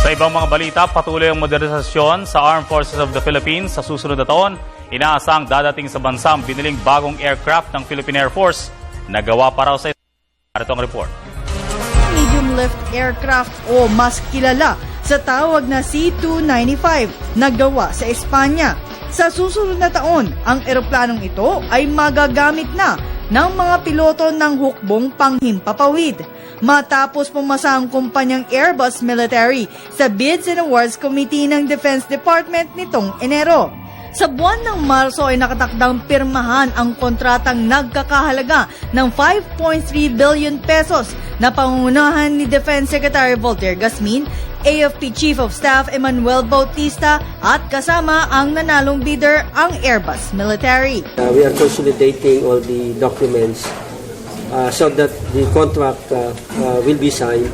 Sa ibang mga balita, patuloy ang modernisasyon sa Armed Forces of the Philippines sa susunod na taon. Inaasang dadating sa bansa ang biniling bagong aircraft ng Philippine Air Force na gawa para sa itong report. Medium lift aircraft o mas kilala sa tawag na C-295 na gawa sa Espanya. Sa susunod na taon, ang eroplanong ito ay magagamit na ng mga piloto ng hukbong panghimpapawid. Matapos pumasa ang kumpanyang Airbus Military sa Bids and Awards Committee ng Defense Department nitong Enero. Sa buwan ng Marso ay nakatakdang pirmahan ang kontratang nagkakahalaga ng 5.3 billion pesos na pangunahan ni Defense Secretary Voltaire Gasmin, AFP Chief of Staff Emmanuel Bautista at kasama ang nanalong bidder ang Airbus Military. We are consolidating all the documents so that the contract will be signed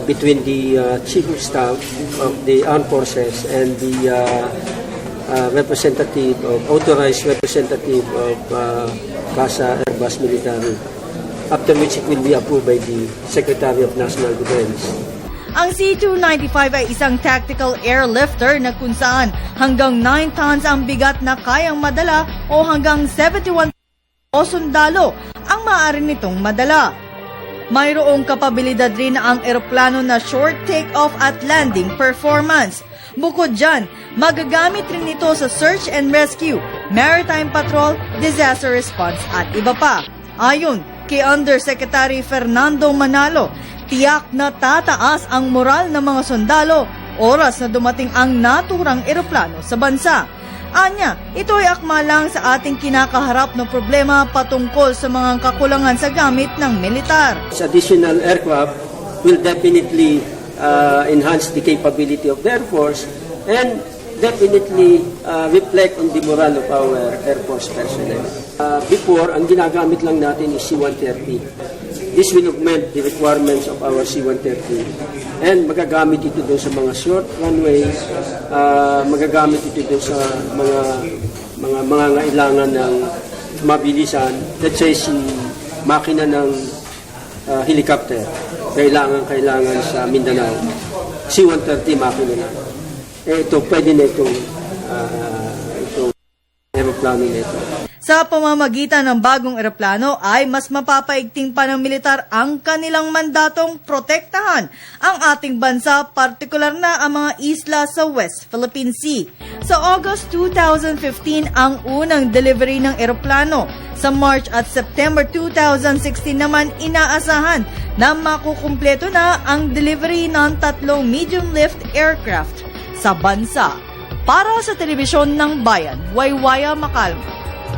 between the Chief of Staff of the Armed Forces and the authorized representative of CASA Airbus Military, after which it will be approved by the Secretary of National Defense. Ang C-295 ay isang tactical airlifter na kung saan hanggang 9 tons ang bigat na kayang madala o hanggang 71 o sundalo ang maaari nitong madala. Mayroong kapabilidad rin ang eroplano na short take-off at landing performance. Bukod dyan, magagamit rin ito sa search and rescue, maritime patrol, disaster response at iba pa. Ayon kay Undersecretary Fernando Manalo, tiyak na tataas ang moral ng mga sundalo oras na dumating ang naturang eroplano sa bansa. Anya, ito ay akma lang sa ating kinakaharap na problema patungkol sa mga kakulangan sa gamit ng militar. This additional aircraft will definitely enhance the capability of the Air Force and definitely reflect on the morale of our Air Force personnel. Before, ang ginagamit lang natin is C-130. This will augment the requirements of our C-130 and magagamit ito doon sa mga short runways, magagamit ito doon sa mga ngailangan ng mabilisan. Let's say si makina ng helicopter, kailangan sa Mindanao, C-130 makina na. Ito, pwede na itong aeroplano na ito. Sa pamamagitan ng bagong eroplano ay mas mapapaigting pa ng militar ang kanilang mandatong protektahan ang ating bansa, partikular na ang mga isla sa West Philippine Sea. Sa August 2015 ang unang delivery ng eroplano. Sa March at September 2016 naman inaasahan na makukumpleto na ang delivery ng 3 medium-lift aircraft sa bansa. Para sa Telebisyon ng Bayan, Waywaya Macalmo.